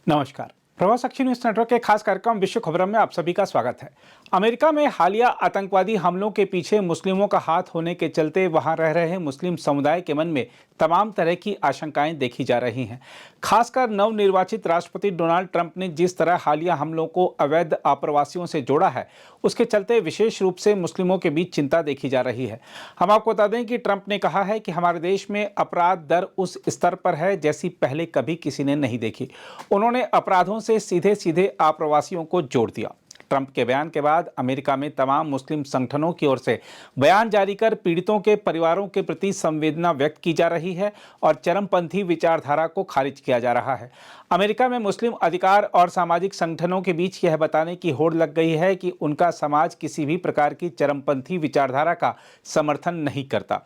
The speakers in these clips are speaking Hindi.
नमस्कार। प्रभाव साक्षी न्यूज नेटवर्क के खास कार्यक्रम विश्व खबरों में आप सभी का स्वागत है। अमेरिका में हालिया आतंकवादी हमलों के पीछे मुस्लिमों का हाथ होने के चलते वहां रह रहे मुस्लिम समुदाय के मन में तमाम तरह की आशंकाएं देखी जा रही हैं। खासकर नवनिर्वाचित राष्ट्रपति डोनाल्ड ट्रंप ने जिस तरह हालिया हमलों को अवैध आप्रवासियों से जोड़ा है, उसके चलते विशेष रूप से मुस्लिमों के बीच चिंता देखी जा रही है। हम आपको बता दें कि ट्रंप ने कहा है कि हमारे देश में अपराध दर उस स्तर पर है जैसी पहले कभी किसी ने नहीं देखी। उन्होंने अपराधों से सीधे सीधे आप्रवासियों को जोड़ दिया। ट्रंप के बयान के बाद अमेरिका में तमाम मुस्लिम संगठनों की ओर से बयान जारी कर पीड़ितों के परिवारों के प्रति संवेदना व्यक्त की जा रही है और चरमपंथी विचारधारा को खारिज किया जा रहा है। अमेरिका में मुस्लिम अधिकार और सामाजिक संगठनों के बीच यह बताने की होड़ लग गई है कि उनका समाज किसी भी प्रकार की चरमपंथी विचारधारा का समर्थन नहीं करता।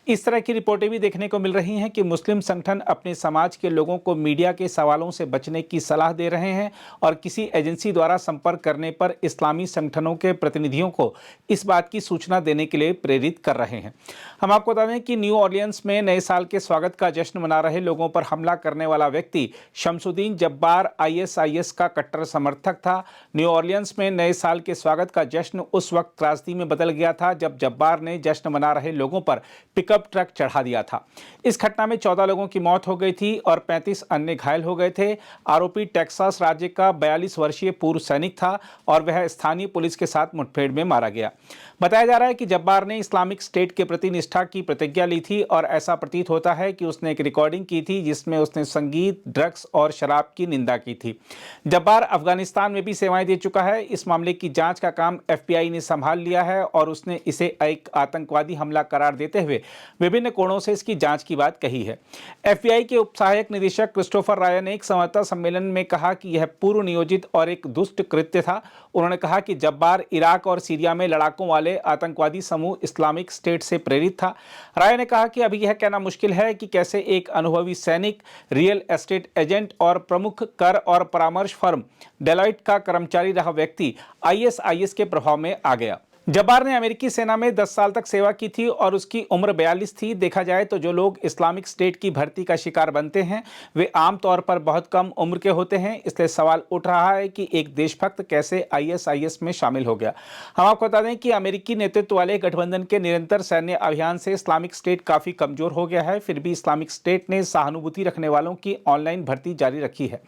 इस तरह की रिपोर्टें भी देखने को मिल रही हैं कि मुस्लिम संगठन अपने समाज के लोगों को मीडिया के सवालों से बचने की सलाह दे रहे हैं और किसी एजेंसी द्वारा संपर्क करने पर इस्लामी संगठनों के प्रतिनिधियों को इस बात की सूचना देने के लिए प्रेरित कर रहे हैं। हम आपको बता दें कि न्यू ऑरलियंस में नए साल के स्वागत का जश्न मना रहे लोगों पर हमला करने वाला व्यक्ति शमसुद्दीन जब्बार आईएसआईएस का कट्टर समर्थक था। न्यू ऑरलियंस में नए साल के स्वागत का जश्न उस वक्त त्रासदी में बदल गया था जब जब्बार ने जश्न मना रहे लोगों पर पिकअप ट्रक चढ़ा दिया था। इस घटना में 14 लोगों की मौत हो गई थी और 35 अन्य घायल हो गए थे। आरोपी टेक्सास राज्य का 42 वर्षीय पूर्व सैनिक था और वह स्थानीय पुलिस के साथ मुठभेड़ में मारा गया। बताया जा रहा है कि जब्बार ने इस्लामिक स्टेट के प्रति निष्ठा की प्रतिज्ञा ली थी और ऐसा प्रतीत होता है कि उसने एक रिकॉर्डिंग की थी जिसमें उसने संगीत, ड्रग्स और शराब की निंदा की थी। जब्बार अफगानिस्तान में भी सेवाएं दे चुका है। इस मामले की जांच का काम एफबीआई ने संभाल लिया है और उसने इसे एक आतंकवादी हमला करार देते हुए विभिन्न कोणों से इसकी जांच की बात कही है। एफबीआई के उप सहायक निदेशक क्रिस्टोफर राय ने एक संवाददाता सम्मेलन में कहा कि यह पूर्व नियोजित और एक दुष्ट कृत्य था। उन्होंने कहा कि जब्बार इराक और सीरिया में लड़ाकों वाले आतंकवादी समूह इस्लामिक स्टेट से प्रेरित था। राय ने कहा कि अभी यह कहना मुश्किल है कि कैसे एक अनुभवी सैनिक, रियल एस्टेट एजेंट और प्रमुख कर और परामर्श फर्म डेलॉयट का कर्मचारी रहा व्यक्ति आईएसआईएस के प्रभाव में आ गया। जब्बार ने अमेरिकी सेना में 10 साल तक सेवा की थी और उसकी उम्र 42 थी। देखा जाए तो जो लोग इस्लामिक स्टेट की भर्ती का शिकार बनते हैं वे आमतौर पर बहुत कम उम्र के होते हैं। इसलिए सवाल उठ रहा है कि एक देशभक्त कैसे आईएसआईएस में शामिल हो गया। हम आपको बता दें कि अमेरिकी नेतृत्व वाले गठबंधन के निरंतर सैन्य अभियान से इस्लामिक स्टेट काफी कमजोर हो गया है। फिर भी इस्लामिक स्टेट ने सहानुभूति रखने वालों की ऑनलाइन भर्ती जारी रखी है।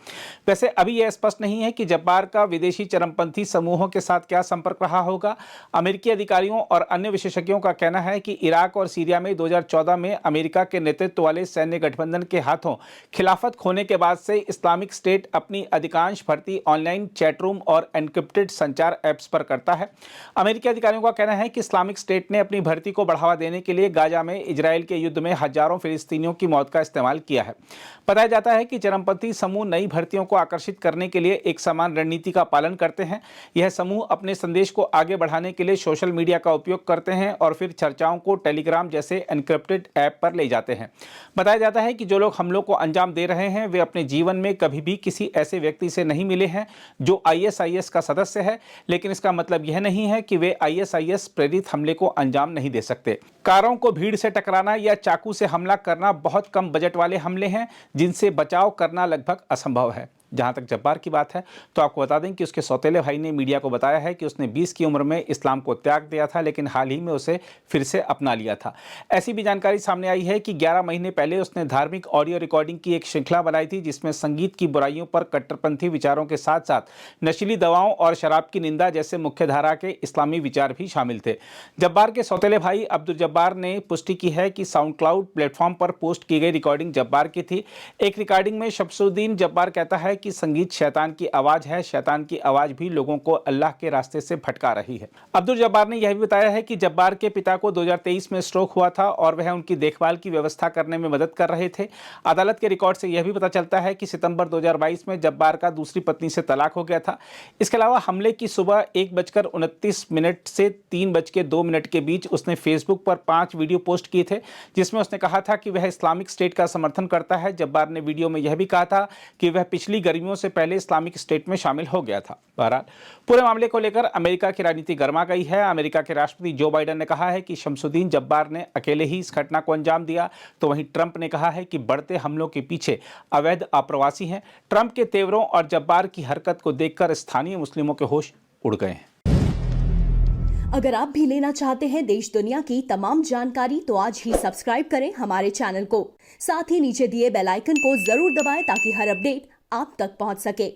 वैसे अभी यह स्पष्ट नहीं है कि जब्बार का विदेशी चरमपंथी समूहों के साथ क्या संपर्क रहा होगा। अमेरिकी अधिकारियों और अन्य विशेषज्ञों का कहना है कि इराक और सीरिया में 2014 में अमेरिका के नेतृत्व वाले सैन्य गठबंधन के हाथों खिलाफत खोने के बाद से इस्लामिक स्टेट अपनी अधिकांश भर्ती ऑनलाइन चैट रूम और एन्क्रिप्टेड संचार ऐप्स पर करता है। अमेरिकी अधिकारियों का कहना है कि इस्लामिक स्टेट ने अपनी भर्ती को बढ़ावा देने के लिए गाजा में इजराइल के युद्ध में हजारों फिलिस्तीनियों की मौत का इस्तेमाल किया है। बताया जाता है कि चरमपंथी समूह नई भर्तियों को आकर्षित करने के लिए एक समान रणनीति का पालन करते हैं। यह समूह अपने संदेश को आगे बढ़ाने के लिए सोशल मीडिया का उपयोग करते हैं और फिर चर्चाओं को टेलीग्राम जैसे एन्क्रिप्टेड ऐप पर ले जाते हैं। बताया जाता है कि जो लोग हमलों को अंजाम दे रहे हैं वे अपने जीवन में कभी भी किसी ऐसे व्यक्ति से नहीं मिले हैं जो आईएसआईएस का सदस्य है, लेकिन इसका मतलब यह नहीं है कि वे आईएसआईएस प्रेरित हमले को अंजाम नहीं दे सकते। कारों को भीड़ से टकराना या चाकू से हमला करना बहुत कम बजट वाले हमले हैं जिनसे बचाव करना लगभग असंभव है। जहां तक जब्बार की बात है तो आपको बता दें कि उसके सौतेले भाई ने मीडिया को बताया है कि उसने 20 की उम्र में इस्लाम को त्याग दिया था, लेकिन हाल ही में उसे फिर से अपना लिया था। ऐसी भी जानकारी सामने आई है कि 11 महीने पहले उसने धार्मिक ऑडियो रिकॉर्डिंग की एक श्रृंखला बनाई थी जिसमें संगीत की बुराइयों पर कट्टरपंथी विचारों के साथ साथ नशीली दवाओं और शराब की निंदा जैसे मुख्य धारा के इस्लामी विचार भी शामिल थे। जब्बार के सौतेले भाई अब्दुल जब्बार ने पुष्टि की है कि साउंड क्लाउड प्लेटफॉर्म पर पोस्ट की गई रिकॉर्डिंग जब्बार की थी। एक रिकॉर्डिंग में शमसुद्दीन जब्बार कहता है कि संगीत शैतान की आवाज है, शैतान की आवाज भी लोगों को अल्लाह के रास्ते से भटका रही है। अब्दुल जब्बार ने यह भी बताया है कि जब्बार के पिता को 2023 में स्ट्रोक हुआ था और वह उनकी देखभाल की व्यवस्था करने में मदद कर रहे थे। अदालत के रिकॉर्ड से यह भी पता चलता है कि सितंबर 2022 में जब्बार का दूसरी पत्नी से तलाक हो गया था। इसके अलावा हमले की सुबह 1:29 से 3:02 के बीच उसने फेसबुक पर 5 वीडियो पोस्ट किए थे जिसमें उसने कहा था कि वह इस्लामिक स्टेट का समर्थन करता है। जब्बार ने वीडियो में यह भी कहा था कि वह पिछली गर्मियों से पहले इस्लामिक स्टेट में शामिल हो गया था। बहरहाल पूरे मामले को लेकर अमेरिका की राजनीति गर्मा गई है। अमेरिका के राष्ट्रपति जो बाइडेन ने कहा है कि शमसुद्दीन जब्बार ने अकेले ही इस घटना को अंजाम दिया, तो वहीं ट्रंप ने कहा है कि बढ़ते हमलों के पीछे अवैध आप्रवासी हैं। ट्रंप के तेवरों और जब्बार की हरकत को देखकर स्थानीय मुस्लिमों के होश उड़ गए हैं। अगर आप भी लेना चाहते हैं देश दुनिया की तमाम जानकारी तो आज ही सब्सक्राइब करें हमारे चैनल को। साथ ही नीचे दिए बेल आइकन को जरूर दबाएं ताकि हर अपडेट आप तक पहुंच सके।